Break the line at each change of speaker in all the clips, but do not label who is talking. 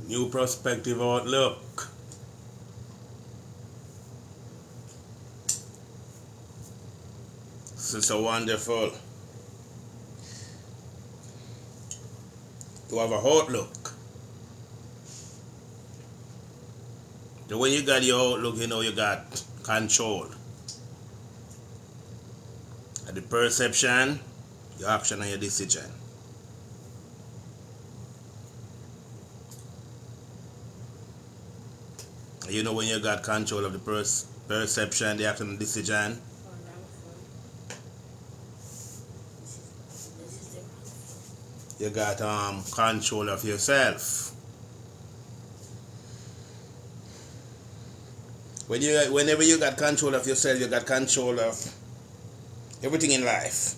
New perspective outlook. This is so wonderful to have a outlook. So when you got your outlook, you know you got control. And the perception, your action and your decision. You know when you got control of the perception, the action and decision, you got control of yourself. Whenever you got control of yourself, you got control of everything in life.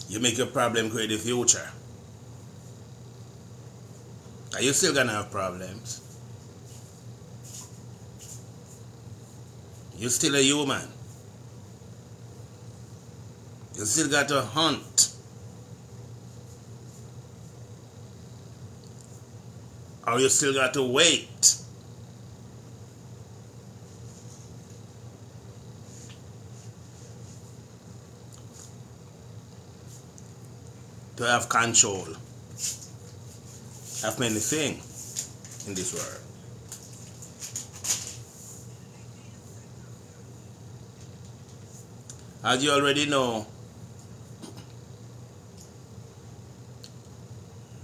You make your problem create the future. Are you still gonna have problems? You're still a human. You still got to hunt. Or you still got to wait. To have control of many things in this world. As you already know,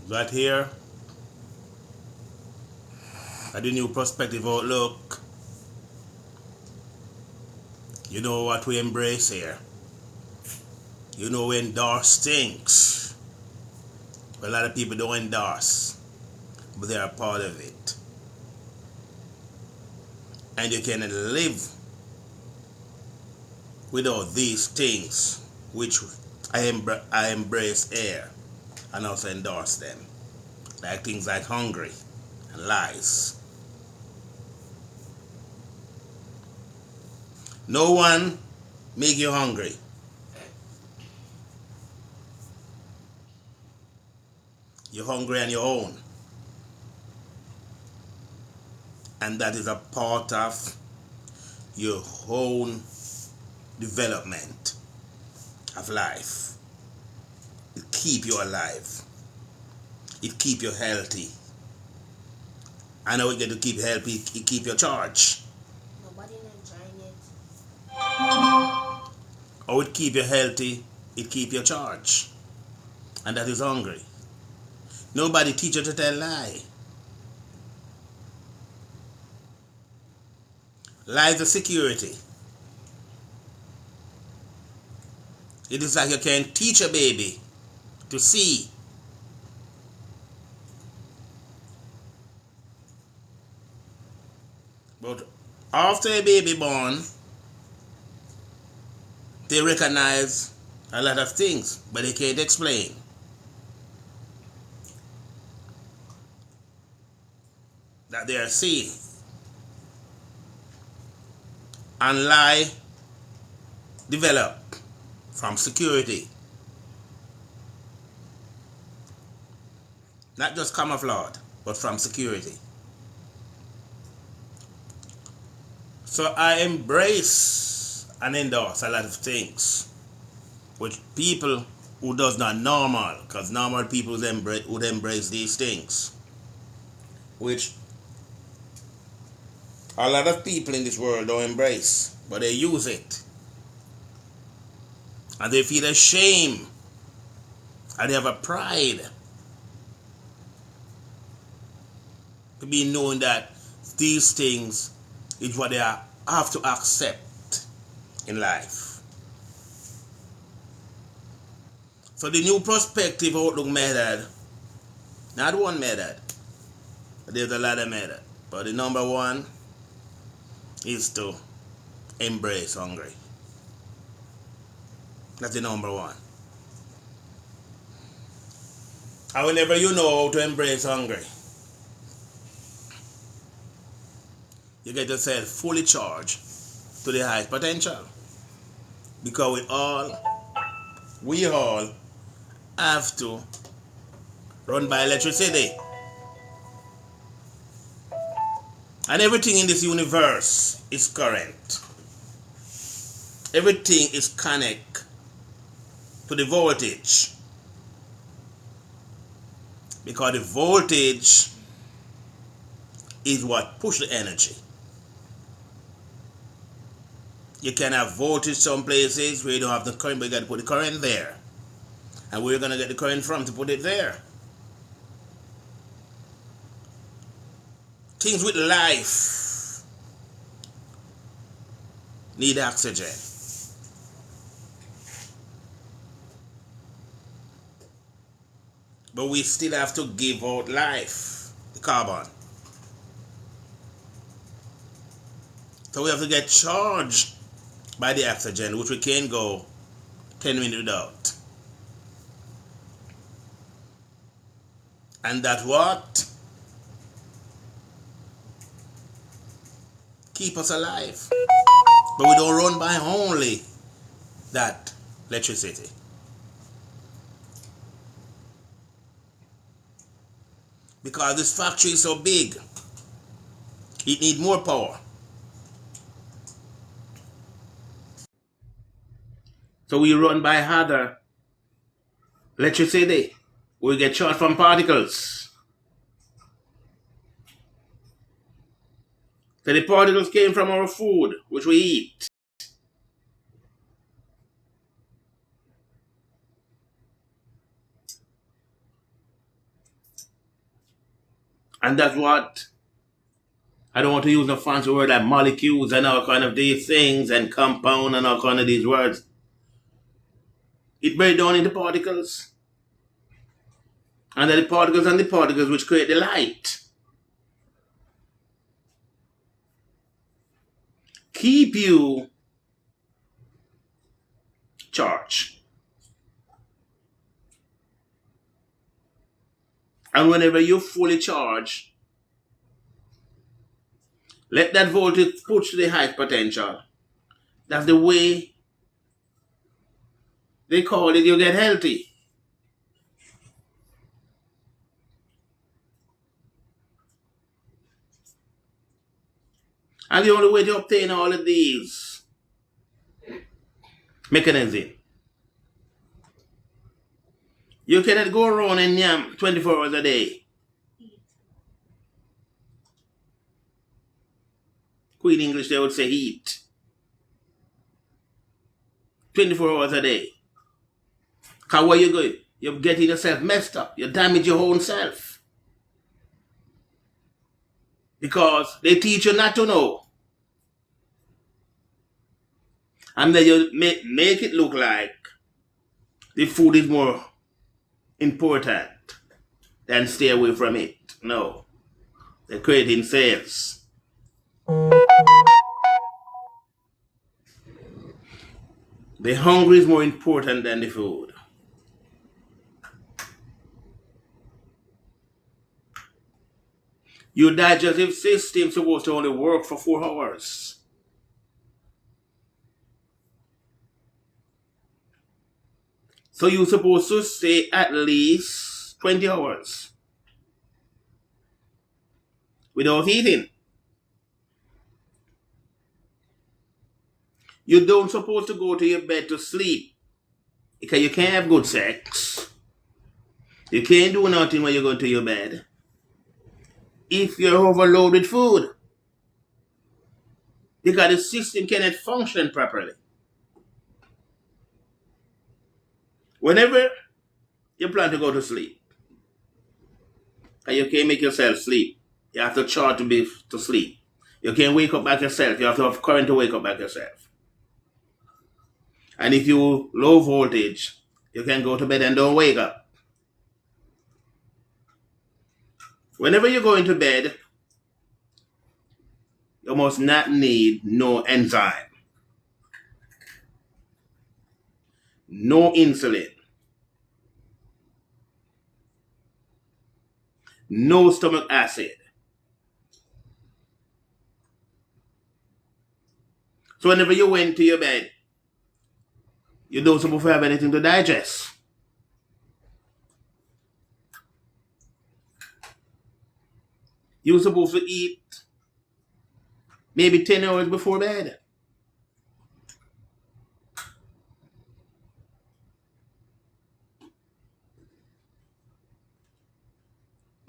that here at the new perspective outlook, you know what we embrace here. You know we endorse things. A lot of people don't endorse, but they are part of it. And you can live without these things which I embrace here and also endorse them. Like things like hungry and lies. No one make you hungry. You're hungry on your own. And that is a part of your own development of life. It keep you alive. It keep you healthy. And how you get to keep healthy, it keep your charge.
Nobody enjoying it.
How it keep you healthy, it keep your charge. And that is hungry. Nobody teach you to tell lie. Lie is a security. It is like you can teach a baby to see. But after a baby born, they recognize a lot of things, but they can't explain. That they are seeing. And lie develop from security. Not just camouflage, but from security. So I embrace and endorse a lot of things which people who does not normal, because normal people would embrace these things, which a lot of people in this world don't embrace, but they use it. And they feel ashamed. And they have a pride to be knowing that these things is what they have to accept in life. So the new perspective outlook method, not one method, there's a lot of methods, but the number one is to embrace hungry. That's the number one. And whenever you know how to embrace hungry, you get yourself fully charged to the highest potential. Because we all have to run by electricity. And everything in this universe is current. Everything is connected to the voltage. Because the voltage is what pushes the energy. You can have voltage some places where you don't have the current, but you got to put the current there. And where you're going to get the current from to put it there. Things with life need oxygen. But we still have to give out life, the carbon. So we have to get charged by the oxygen, which we can't go 10 minutes without. And that's what keep us alive. But we don't run by only that electricity. Because this factory is so big, it needs more power. So we run by other electricity. We get charged from particles. So the particles came from our food, which we eat. And that's what, I don't want to use no fancy word like molecules and all kind of these things and compound and all kind of these words. It breaks down into particles. And then the particles which create the light. Keep you charged. And whenever you're fully charged, let that voltage push to the high potential. That's the way they call it, you get healthy. And the only way to obtain all of these mechanisms, you cannot go around and yam 24 hours a day. Queen English, they would say eat. 24 hours a day. Because where you going? You're getting yourself messed up. You damage your own self. Because they teach you not to know. And then you make it look like the food is more important than stay away from it. No. They're creating sales. The hunger is more important than the food. Your digestive system is supposed to only work for 4 hours. So you're supposed to stay at least 20 hours without eating. You don't supposed to go to your bed to sleep because you can't have good sex. You can't do nothing when you go to your bed if you're overloaded with food. Because the system cannot function properly. Whenever you plan to go to sleep, and you can't make yourself sleep, you have to charge to sleep. You can't wake up back yourself. You have to have current to wake up back yourself. And if you low voltage, you can go to bed and don't wake up. Whenever you go into bed, you must not need no enzyme, no insulin, no stomach acid. So whenever you went to your bed, you don't supposed to have anything to digest. You're supposed to eat maybe 10 hours before bed.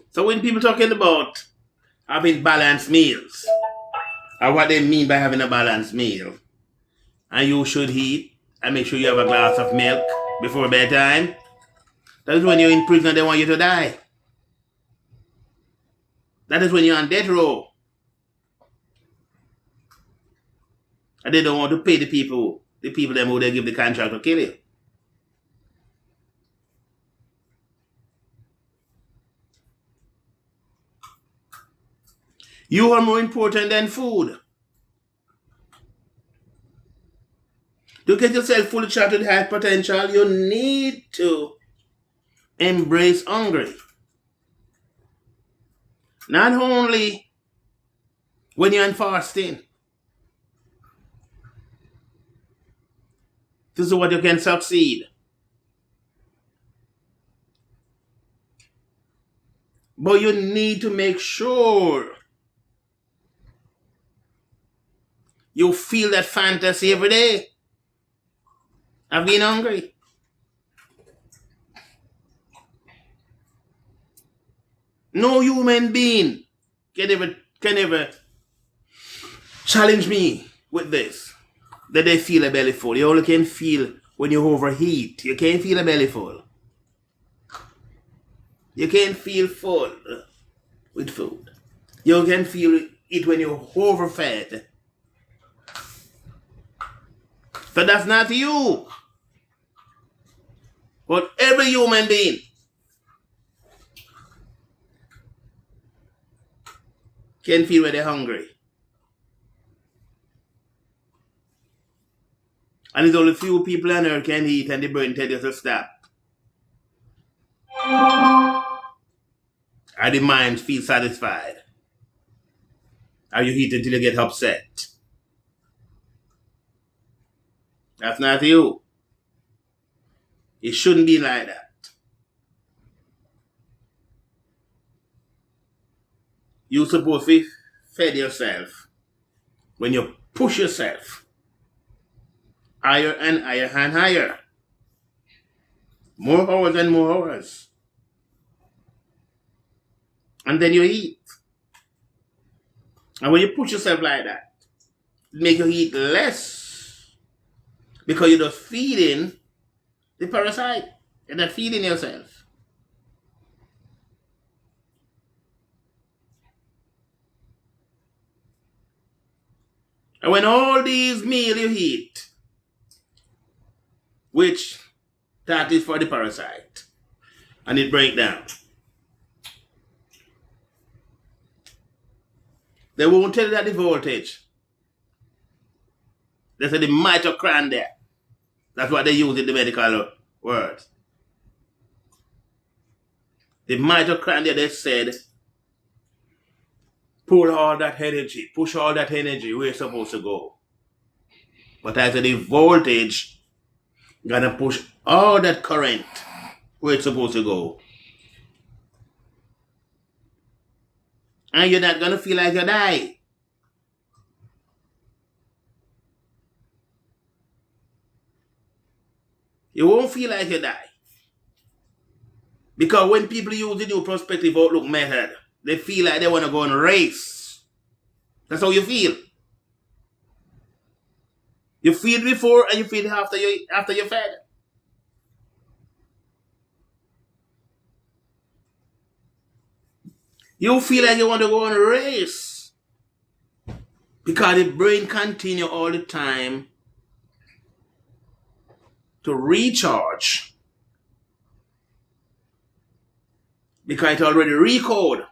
So when people talking about having balanced meals, or what they mean by having a balanced meal, and you should eat and make sure you have a glass of milk before bedtime, that is when you're in prison and they want you to die. That is when you're on death row. And they don't want to pay the people them who they give the contract to kill you. You are more important than food. To get yourself fully charged with high potential, you need to embrace hunger. Not only when you're in fasting. This is what you can succeed. But you need to make sure you feel that fantasy every day of being hungry. No human being can ever challenge me with this, that they feel a belly full. You only can feel when you overheat. You can't feel a belly full. You can't feel full with food. You can feel it when you're overfed. So that's not you. But every human being can feel when they're hungry. And there's only few people on earth can eat and the brain tell you to stop. And the mind feels satisfied. And you eat until you get upset. That's not you. It shouldn't be like that. You're supposed to feed yourself when you push yourself higher and higher and higher. More hours and more hours. And then you eat. And when you push yourself like that, it makes you eat less. Because you're just feeding the parasite. You're not feeding yourself. And when all these meals you eat, which that is for the parasite, and it breaks down, they won't tell you that the voltage. They say the mitochondria there. That's what they use in the medical words. The mitochondria, they said, pull all that energy, push all that energy where it's supposed to go. But I said the voltage gonna push all that current where it's supposed to go. And you're not gonna feel like you die. You won't feel like you die. Because when people use the new prospective outlook method, they feel like they want to go on a race. That's how you feel. You feel before and you feel after you fed. You feel like you want to go on a race. Because the brain continues all the time to recharge. Because it already recoded.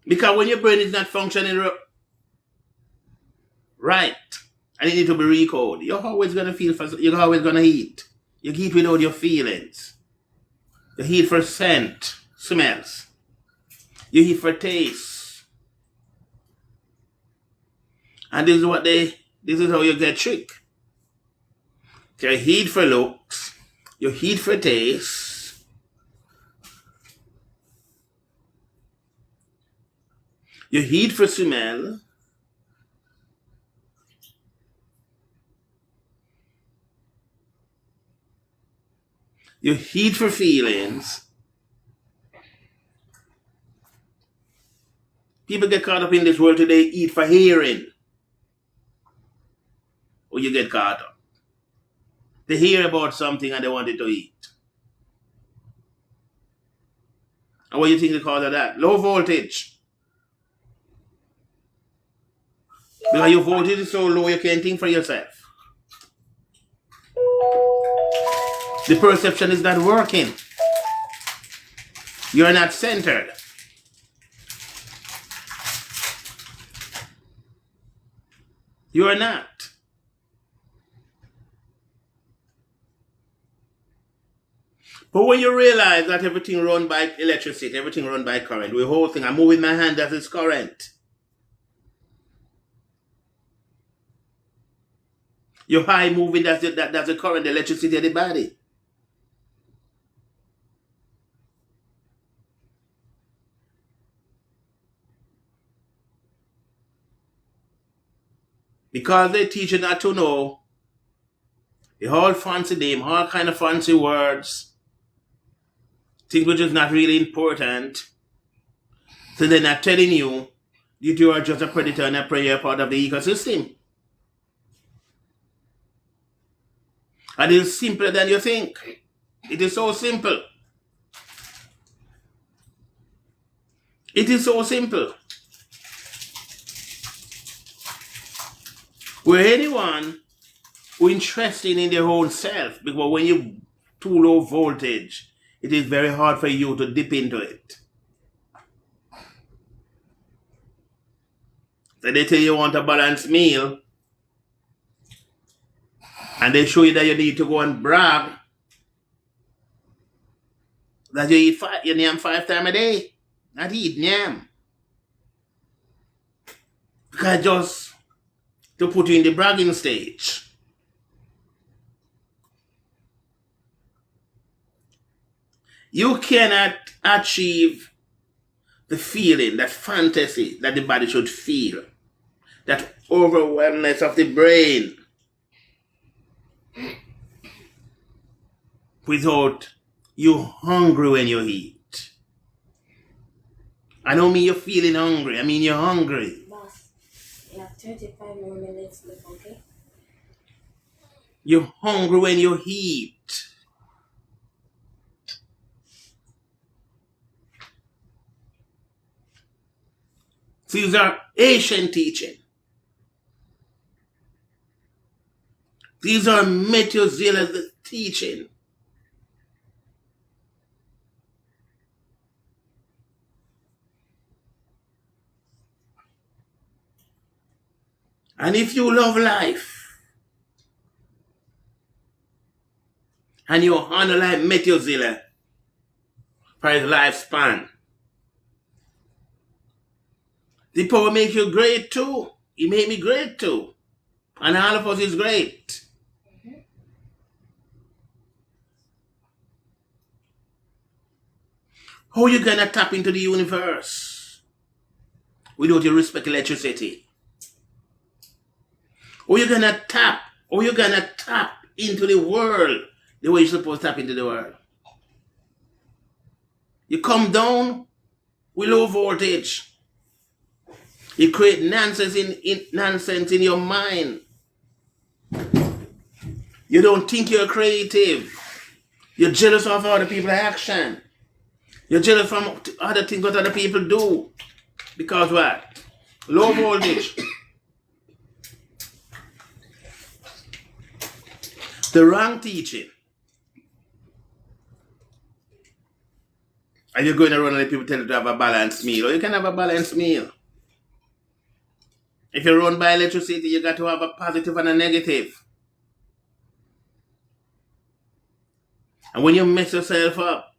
Because when your brain is not functioning right, and it needs to be recoded, you're always going to feel, you're always going to eat. You eat without your feelings. You eat for scent, smells. You eat for taste. And this is how you get tricked. So you heat for looks, you heat for taste, you heat for smell, you heat for feelings. People get caught up in this world today, eat for hearing. Or you get caught up. They hear about something and they want it to eat. And what do you think the cause of that? Low voltage. Because your voltage is so low you can't think for yourself. The perception is not working. You're not centered. You are not. But when you realize that everything run by electricity, everything run by current, the whole thing, I move with my hand as it's current. Your high moving, that's the current, the electricity of the body. Because they teach you not to know, the whole fancy name, all kind of fancy words, things which is not really important. So they're not telling you that you are just a predator and a prey, you're part of the ecosystem. And it is simpler than you think. It is so simple. It is so simple. Where anyone who is interested in their own self, because when you're too low voltage, it is very hard for you to dip into it. So they tell you want a balanced meal, and they show you that you need to go and brag that you eat yam 5 times a day. Not eat yam. Because just to put you in the bragging stage. You cannot achieve the feeling, that fantasy that the body should feel, that overwhelmness of the brain, without you hungry when you eat. I don't mean you're feeling hungry, I mean you're hungry.
Boss, you have 35 more minutes left, okay?
You're hungry when you eat. These are ancient teaching. These are Methuselah's teaching. And if you love life, and you honor like Methuselah for his lifespan, the power makes you great too. He made me great too. And all of us is great. How you gonna tap into the universe without you respect electricity? How you gonna tap into the world the way you're supposed to tap into the world? You come down with low voltage. You create nonsense in your mind. You don't think you're creative. You're jealous of other people's action. You're jealous from other things what other people do. Because what? Low voltage. The wrong teaching. And you're going around and let people tell you to have a balanced meal. Or you can have a balanced meal. If you're run by electricity, you got to have a positive and a negative. And when you mess yourself up,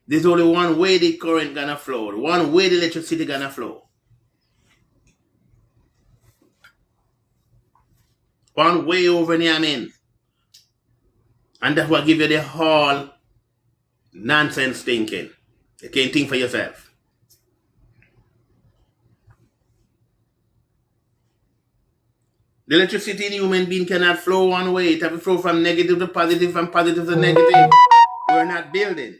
there's only one way the current gonna flow, one way the electricity gonna flow. One way over in Yemen. And that's what give you the whole nonsense thinking. You can't think for yourself. The electricity in human being cannot flow one way. It have to flow from negative to positive, from positive to negative. We're not building.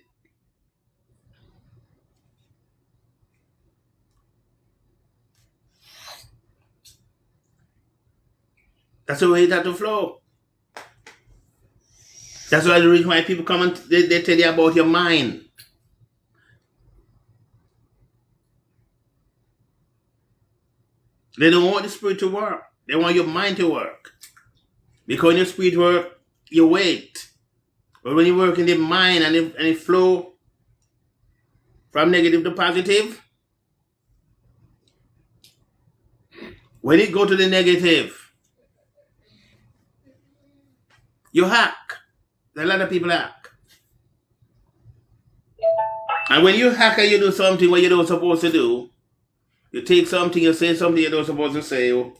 That's the way it has to flow. That's why the reason why people come and they tell you about your mind. They don't want the spirit to work. They want your mind to work. Because when your spirit work, you wait. But when you work in the mind and it flow from negative to positive, when it go to the negative, you hack. A lot of people hack. And when you hack and you do something what you don't supposed to do, you take something, you say something you don't supposed to say.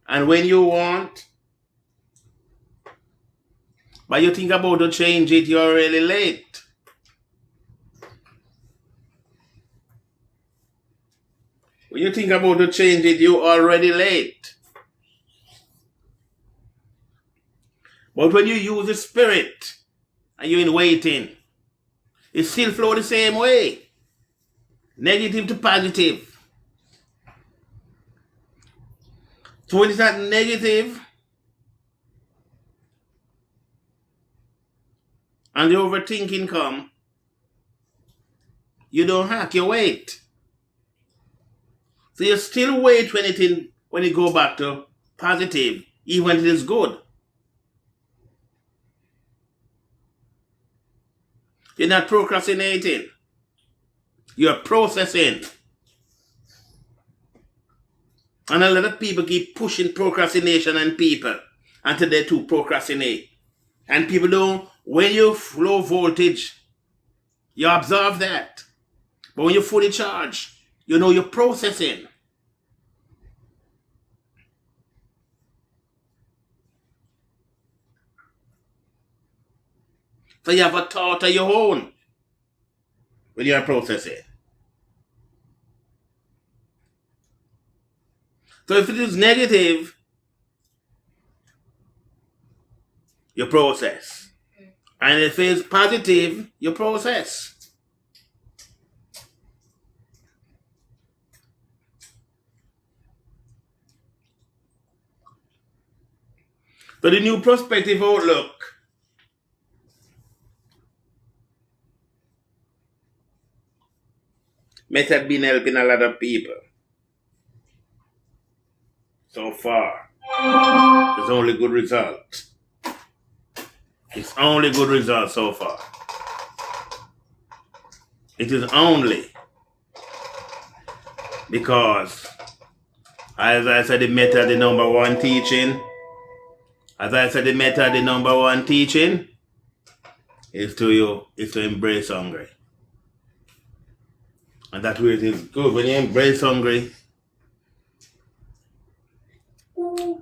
And when you want, but you think about to change it, you're really late. When you think about to change it, you're already late. But when you use the spirit and you're in waiting, it still flow the same way. Negative to positive. So when it's at negative and the overthinking come, you don't hack, you wait. So you still wait when it go back to positive, even when it is good. You're not procrastinating. You're processing. And a lot of people keep pushing procrastination on people until they too procrastinate. And people don't, when you low voltage, you observe that. But when you're fully charged, you know you're processing. So you have a thought of your own when you are processing. So if it is negative, you process. And if it is positive, you process. So the new prospective outlook method been helping a lot of people. So far, it's only good result. It's only good result so far. It is only because, as I said, the method, the number one teaching. As I said, the method, the number one teaching is to embrace hungry. And that way it is good. When you embrace hungry,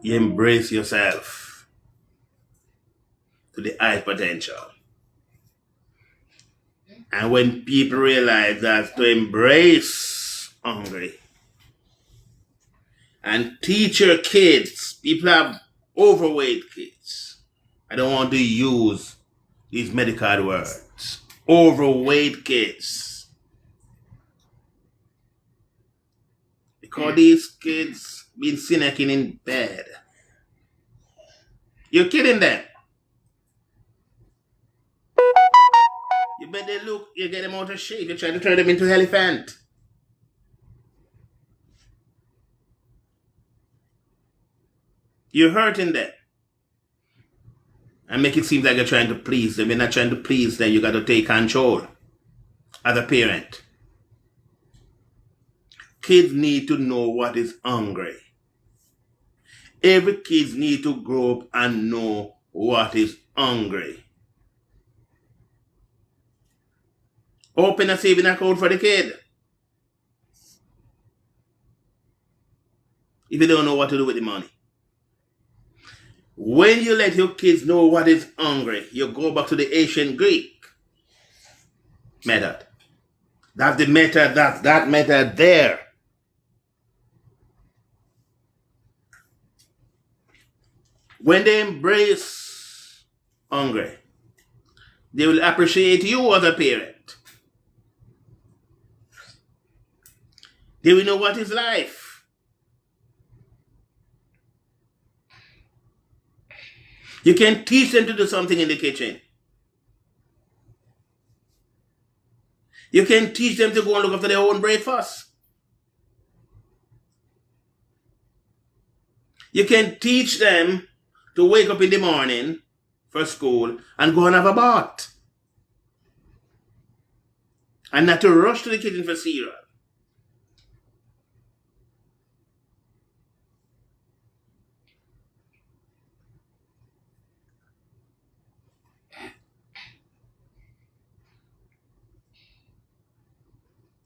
you embrace yourself to the high potential. And when people realize that to embrace hungry and teach your kids, people have overweight kids. I don't want to use these medical words. Overweight kids. Because these kids been snacking in bed. You're kidding them. You better look, you get them out of shape. You're trying to turn them into an elephant. You're hurting them. And make it seem like you're trying to please them. You're not trying to please them. You got to take control as a parent. Kids need to know what is hungry. Every kid need to grow up and know what is hungry. Open a saving account for the kid. If you don't know what to do with the money. When you let your kids know what is hungry, you go back to the ancient Greek method. That's the method, that method there. When they embrace hungry, they will appreciate you as a parent. They will know what is life. You can teach them to do something in the kitchen. You can teach them to go and look after their own breakfast. You can teach them to wake up in the morning for school and go and have a bath. And not to rush to the kitchen for cereal.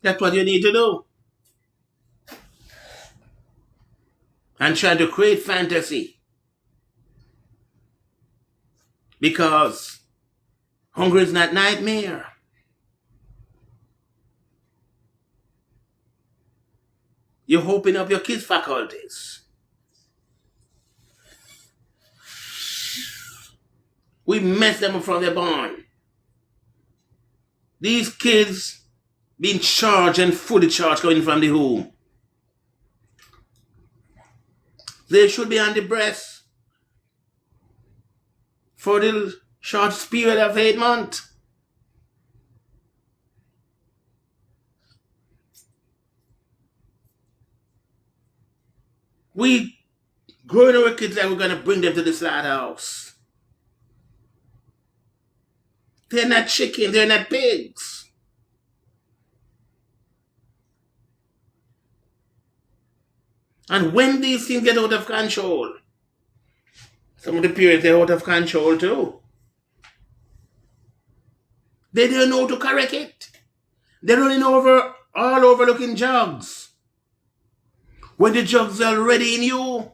That's what you need to do. And try to create fantasy. Because hunger is not nightmare. You're opening up your kids' faculties. We mess them up from their born. These kids being charged and fully charged coming from the home. They should be on the breast for the short period of 8 months. We growing our kids like we're going to bring them to the slaughterhouse. They're not chicken, they're not pigs. And when these things get out of control, some of the parents are out of control too. They don't know how to correct it. They're running all over looking jugs. When the jugs are already in you.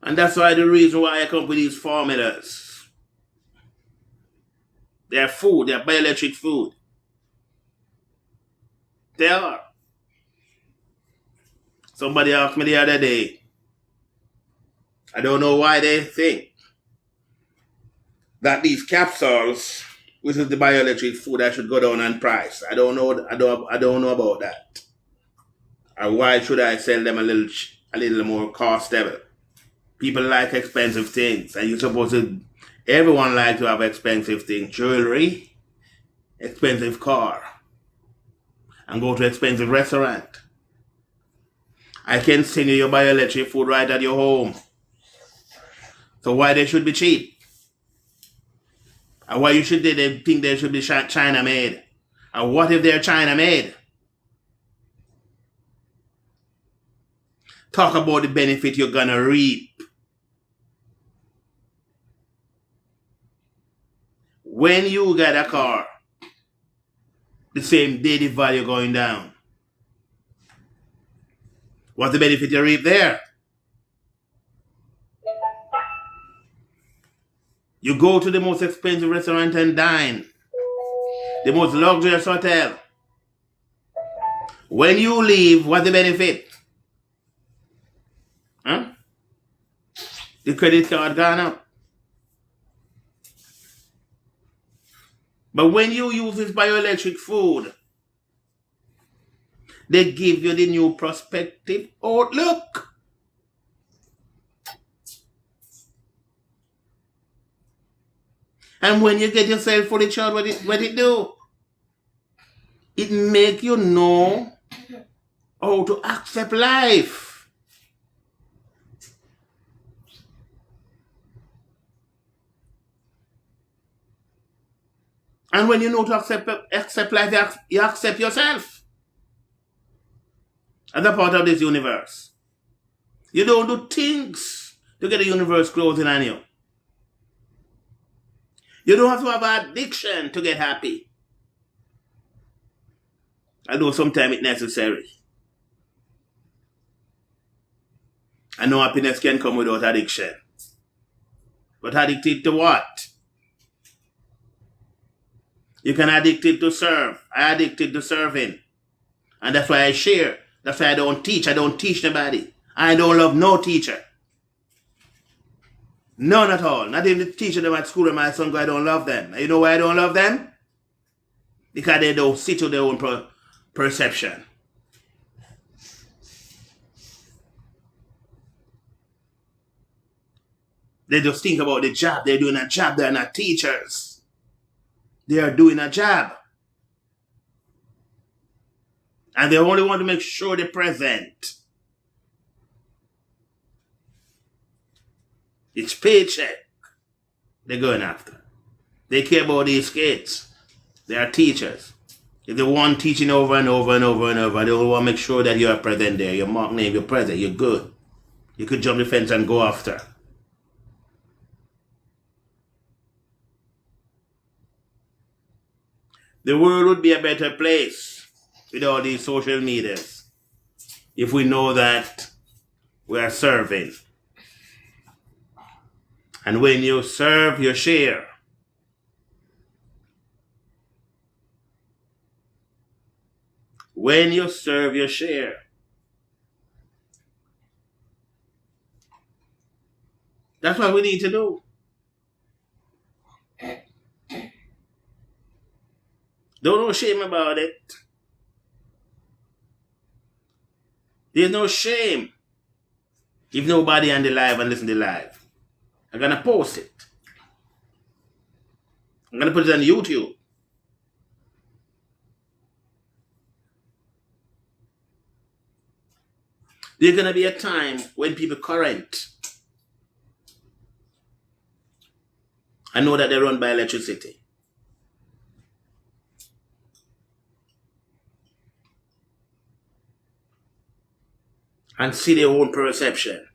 And that's why the reason why I come up with these formulas. They're food, they're bioelectric food. They are. Somebody asked me the other day, I don't know why they think that these capsules, which is the bioelectric food, that should go down in price. I don't know about that. And why should I sell them a little more cost level? People like expensive things, and you're supposed to. Everyone likes to have expensive things, jewelry, expensive car, and go to expensive restaurant. I can send you your bioelectric food right at your home. So why they should be cheap? And why they think they should be China made? And what if they're China made? Talk about the benefit you're gonna reap. When you get a car, the same day the value going down. What's the benefit you reap there? You go to the most expensive restaurant and dine. The most luxurious hotel. When you leave, what's the benefit? Huh? The credit card gone up. But when you use this bioelectric food, they give you the new prospective outlook. And when you get yourself fully charged, what it do? It make you know how to accept life. And when you know to accept life, you accept yourself as a part of this universe. You don't do things to get the universe closing on you. You don't have to have an addiction to get happy. Although sometimes it's necessary. And no happiness can come without addiction. But addicted to what? You can addicted to serve. I addicted to serving. And that's why I share. That's why I don't teach. I don't teach nobody. I don't love no teacher. None at all. Not even the teacher them at school and my son, I don't love them. And you know why I don't love them? Because they don't sit to their own perception. They just think about the job. They're doing a job. They're not teachers. They are doing a job. And they only want to make sure they're present. It's paycheck they're going after. They care about these kids. They are teachers. If they want teaching over and over and over and over, they only want to make sure that you are present there. Your mark name, you're present, you're good. You could jump the fence and go after. The world would be a better place with all these social medias if we know that we are serving. And when you serve, you share. When you serve, you share. That's what we need to do. Don't no shame about it. There's no shame if nobody on the live and listen to the live. I'm going to post it. I'm going to put it on YouTube. There's going to be a time when people current. I know that they run by electricity. And see their own perception.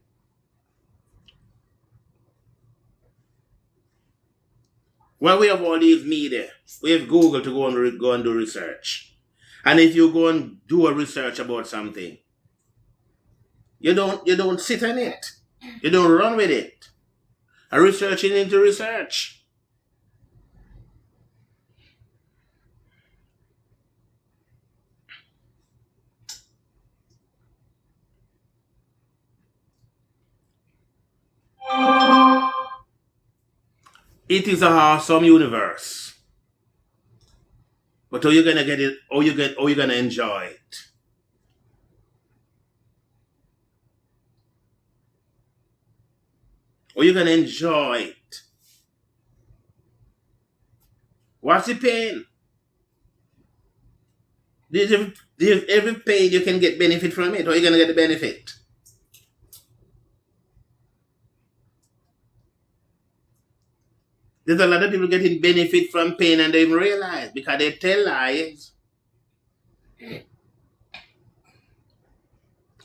Well, we have all these media. We have Google to go and do research. And if you go and do a research about something, you don't sit on it. You don't run with it. And researching into research. It is an awesome universe. But how you gonna get it? How you gonna enjoy it? How you gonna enjoy it? What's the pain? There's every pain you can get benefit from it. How you gonna get the benefit? There's a lot of people getting benefit from pain and they even realize because they tell lies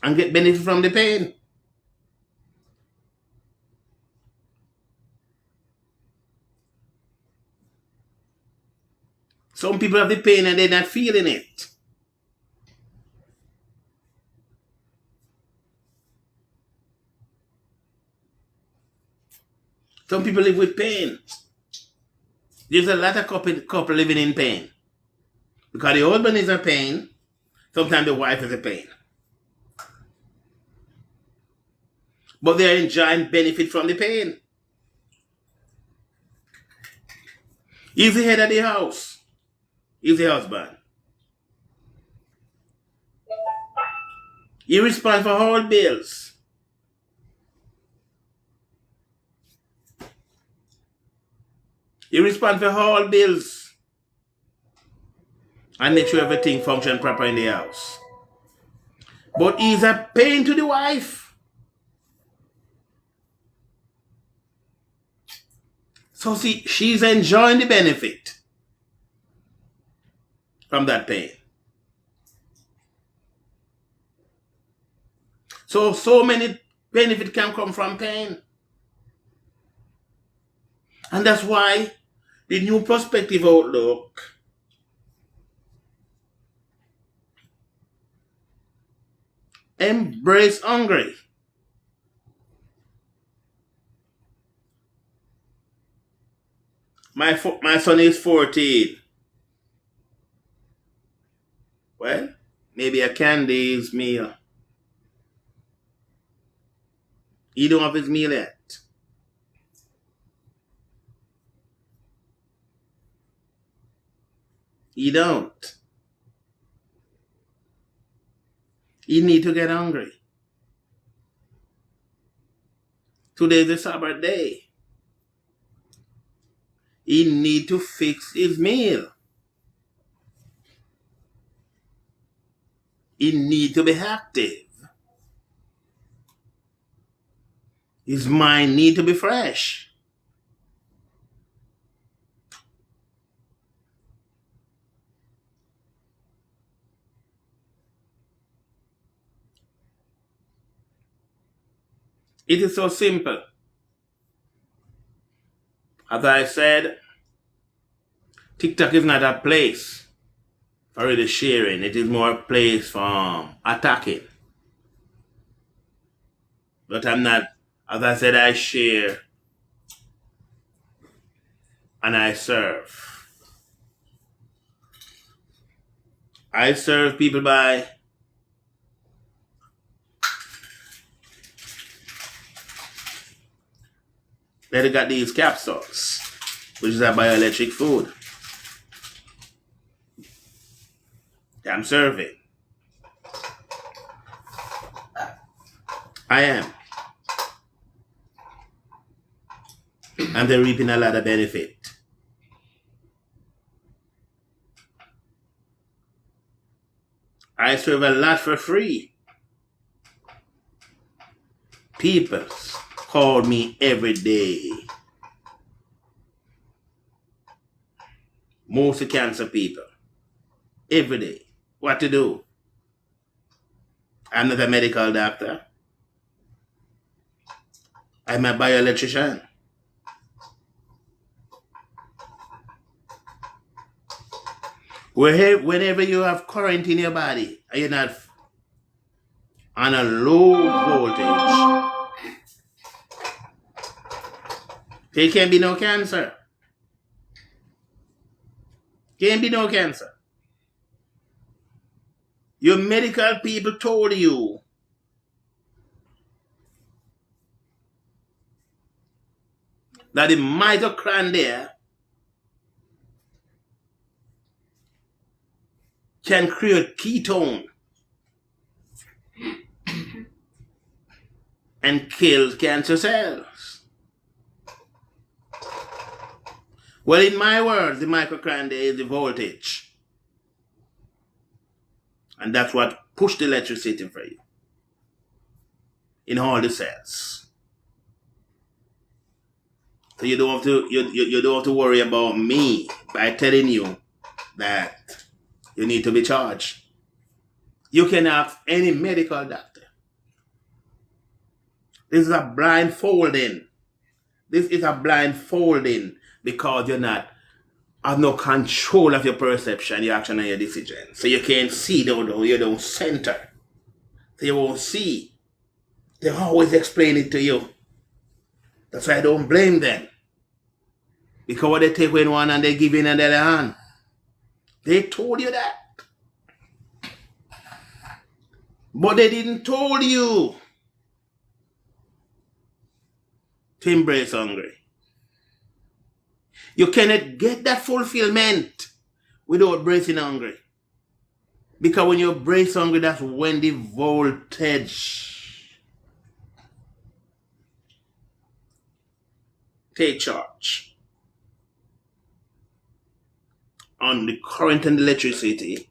and get benefit from the pain. Some people have the pain and they're not feeling it. Some people live with pain. There's a lot of couple living in pain. Because the husband is a pain, sometimes the wife is a pain. But they're enjoying benefit from the pain. He's the head of the house. He's the husband. He responds for all bills. He responds for all bills. And make sure everything functions proper in the house. But he's a pain to the wife. So see, she's enjoying the benefit from that pain. So many benefits can come from pain. And that's why the new perspective outlook embrace hungry. My son is 14. Well, maybe a Candy's meal. He don't have his meal yet. He don't. He need to get hungry. Today's the Sabbath day. He need to fix his meal. He need to be active. His mind need to be fresh. It is so simple. As I said, TikTok is not a place for really sharing. It is more a place for attacking. But I'm not, as I said, I share and I serve. I serve people by they got these capsules, which is a bioelectric food. I'm serving. I am. And they're reaping a lot of benefit. I serve a lot for free. People call me every day. Mostly cancer people. Every day. What to do? I'm not a medical doctor. I'm a bioelectrician. Whenever you have current in your body and you're not on a low voltage, there can be no cancer. Can be no cancer. Your medical people told you that the mitochondria can create ketone and kill cancer cells. Well, in my words, the mitochondria is the voltage. And that's what pushed the electricity for you in all the cells. So you don't have to you don't have to worry about me by telling you that you need to be charged. You can ask any medical doctor. This is a blindfolding. This is a blindfolding because you're not have no control of your perception, your action, and your decision. So you can't see, you don't center. So you won't see. They always explain it to you. That's why I don't blame them. Because what they take in one and they give in another hand. They told you that. But they didn't told you to embrace hungry. You cannot get that fulfillment without bracing hungry. Because when you brace hungry, that's when the voltage take charge. On the current and electricity,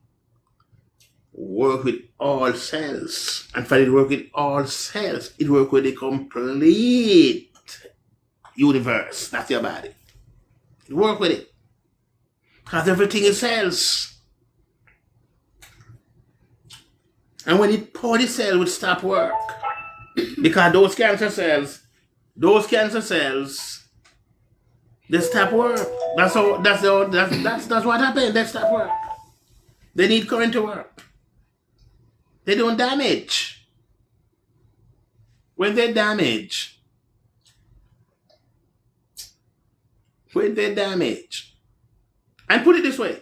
work with all cells. And for it work with all cells, it work with the complete universe. That's your body. Work with it. Because everything is cells. And when it pour the cell would stop work. Because those cancer cells, they stop work. That's what happened. They stop work. They need current to work. They don't damage. When they damage, when they're damaged. And put it this way,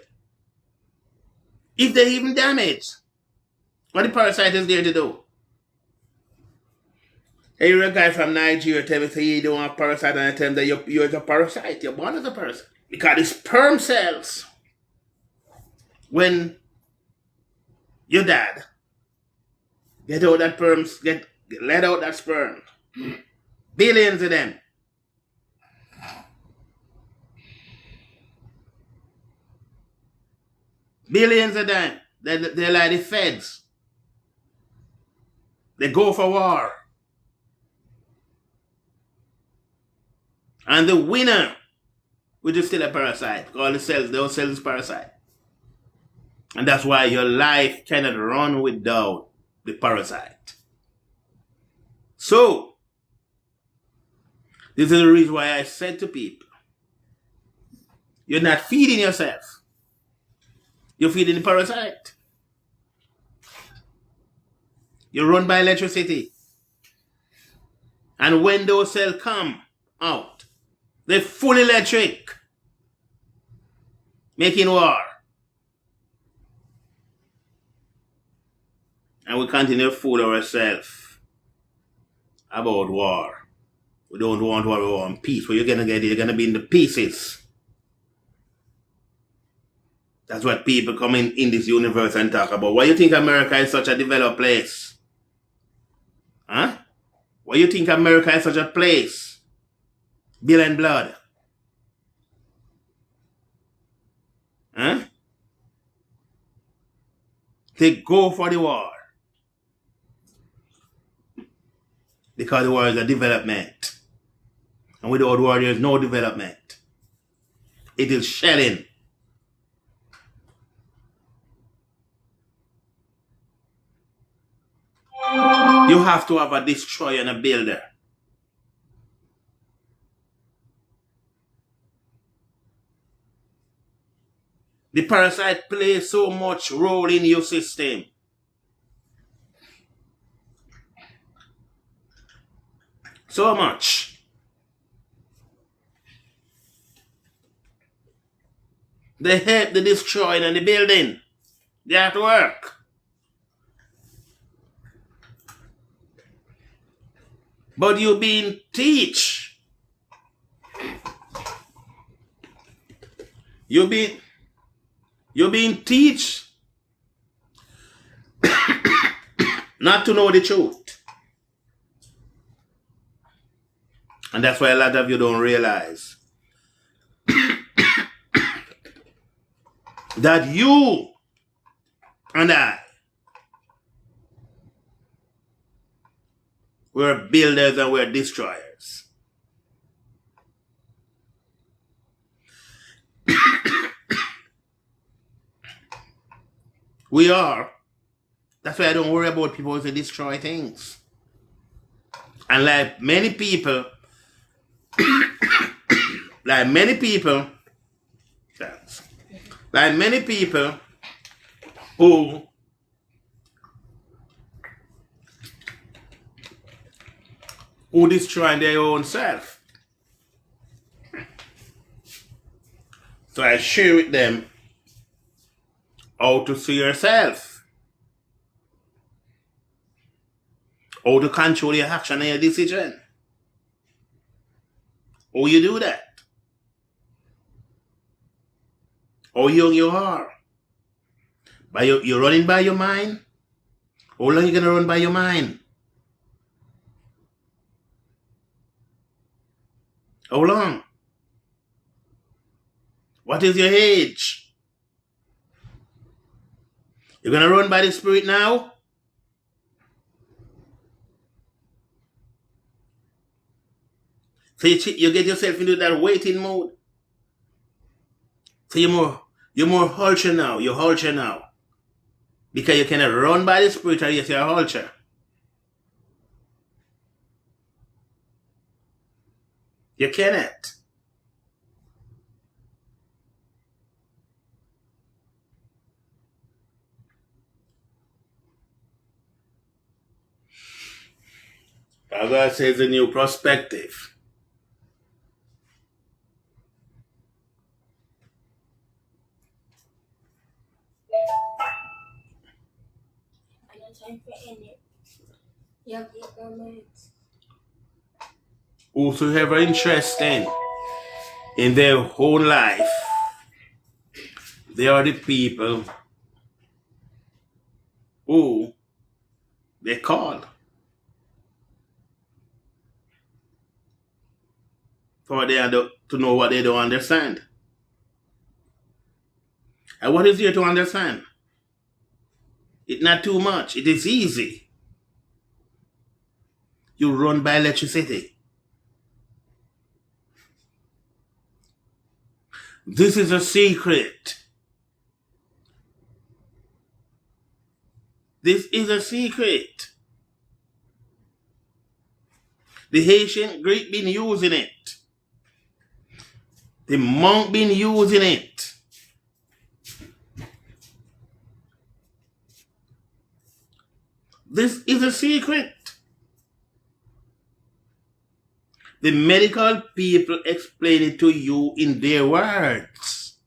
if they're even damaged, what the parasite is there to do? Hey, you're a guy from Nigeria, tell me say you don't have parasite, and I tell him that you're a parasite, you're born as a parasite. Because the sperm cells, when your dad get out that sperm, let out that sperm, billions of them. Billions of them. They're like the feds. They go for war. And the winner, which is still a parasite, all the cells, those cells is parasite. And that's why your life cannot run without the parasite. So, this is the reason why I said to people, you're not feeding yourself. You're feeding the parasite. You run by electricity. And when those cells come out, they're full electric, making war. And we continue to fool ourselves about war. We don't want war, we want peace. Where you're going to get it, you're going to be in the pieces. That's what people come in this universe and talk about. Why you think America is such a developed place? Huh? Why you think America is such a place? Bill and blood. Huh? They go for the war. Because the war is a development. And without war, there is no development. It is shelling. You have to have a destroyer and a builder. The parasite plays so much role in your system. So much. They help the destroying and the building. They have to work. But you're being teach. You're being teach not to know the truth. And that's why a lot of you don't realize that you and I we're builders and we're destroyers. We are. That's why I don't worry about people who destroy things. And like many people who destroy their own self. So I share with them how to see yourself, how to control your action and your decision. How you do that? How young you are? You're running by your mind? How long are you going to run by your mind? How long? What is your age? You're going to run by the Spirit now? So you get yourself into that waiting mode. So you're more ultra now. You're ultra now. Because you cannot run by the Spirit or yes, you're ultra. You cannot. God says a new perspective.
time for any. You have 8 more minutes.
Whosoever interested in their whole life, they are the people who they call for they to know what they don't understand. And what is there to understand? It's not too much. It is easy. You run by electricity. This is a secret. This is a secret. The ancient Greek been using it. The monk been using it. This is a secret. The medical people explain it to you in their words.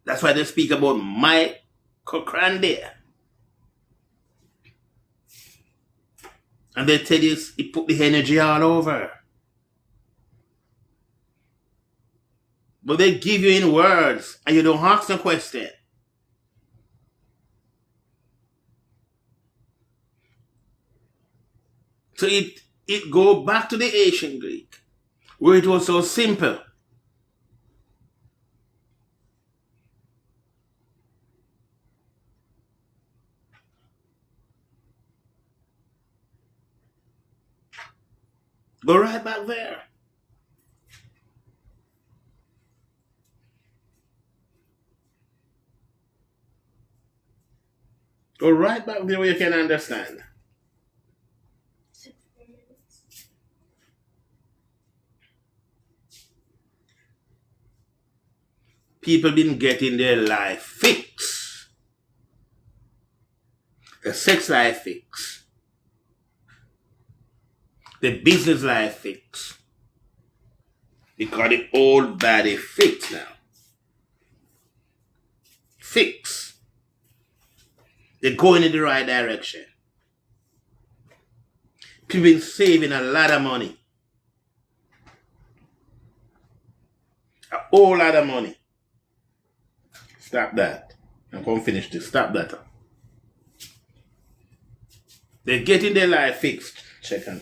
That's why they speak about mitochondria. And they tell you it put the energy all over. But they give you in words and you don't ask the question. So it go back to the ancient Greek, where it was so simple. Go right back there. Go right back there where you can understand.
6 more minutes.
People been getting their life fixed. The sex life fixed. The business life fixed. Because the old body fixed now. Fixed. They're going in the right direction. People been saving a lot of money. A whole lot of money. Stop that. I'm going to finish this. Stop that. They're getting their life fixed. Check on.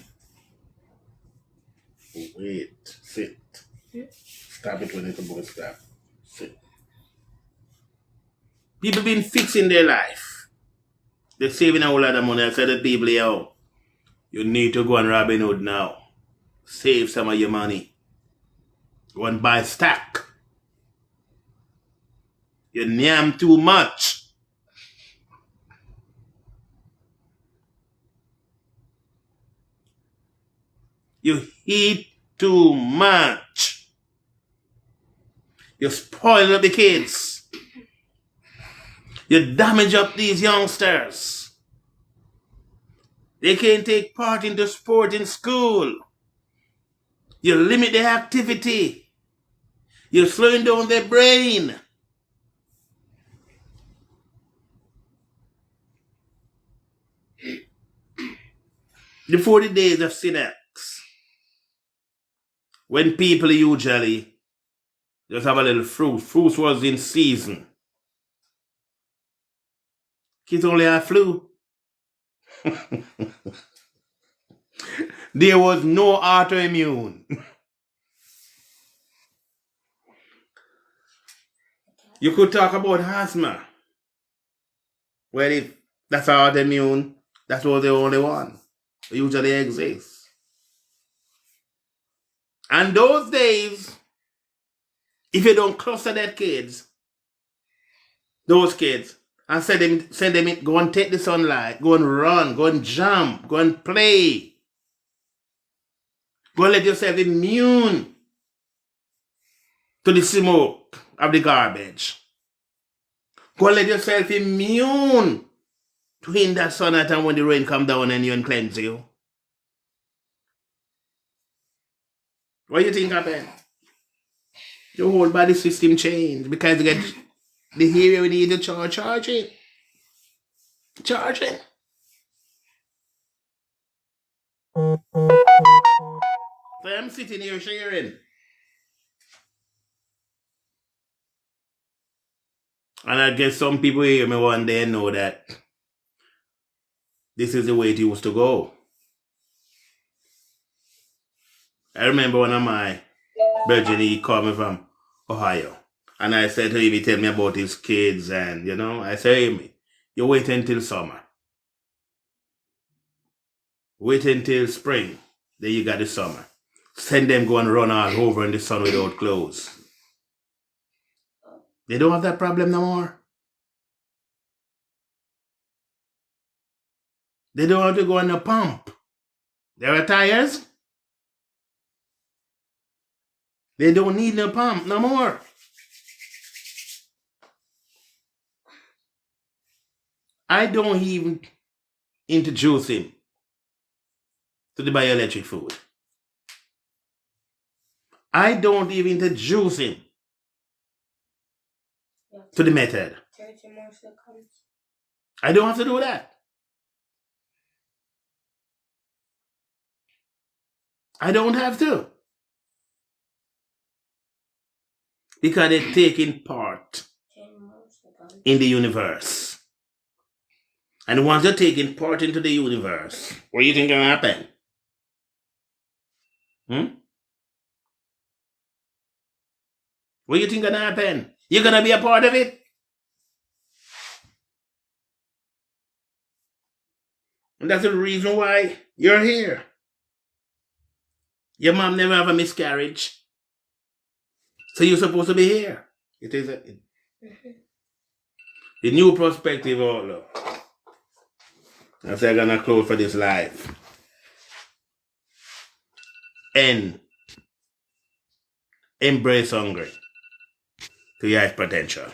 Wait. Sit. Stop it when it's about to stop. Sit. People been fixing their life. They're saving a whole lot of money. I said to people, yo, you need to go on Robinhood now. Save some of your money. Go and buy stock. You yam too much. You eat too much. You spoil up the kids. You damage up these youngsters. They can't take part in the sport in school. You limit their activity. You're slowing down their brain. Before the days of Synapse, when people usually just have a little fruit. Fruit was in season. Kids only have flu. There was no autoimmune. You could talk about asthma. Well, if that's autoimmune, that's all the only one. It usually exists. And those days, if you don't cluster that kids, those kids, and send them in, go and take the sunlight, go and run, go and jump, go and play. Go and let yourself immune to the smoke of the garbage. Go and let yourself immune to in that sun at time when the rain come down and you and cleanse you. What do you think happened? Your whole body system changed because you get The area we need to charge it. Charge it. So I'm sitting here sharing. And I guess some people hear me one day and know that this is the way it used to go. I remember one of my brethren, he called me from Ohio. And I said to him, he tell me about his kids and, I said, hey, you wait until summer. Wait until spring. Then you got the summer. Send them go and run all over in the sun without clothes. They don't have that problem no more. They don't have to go on the pump. There are tires. They don't need no pump no more. I don't even introduce him to the bioelectric food. I don't even introduce him to the method. I don't have to do that. I don't have to. Because they're taking part in the universe. And once you're taking part into the universe, what do you think gonna happen? What do you think gonna happen? You're gonna be a part of it? And that's the reason why you're here. Your mom never have a miscarriage. So you're supposed to be here. It is the new perspective outlook. That's I'm gonna close for this live. And embrace hungry to your potential.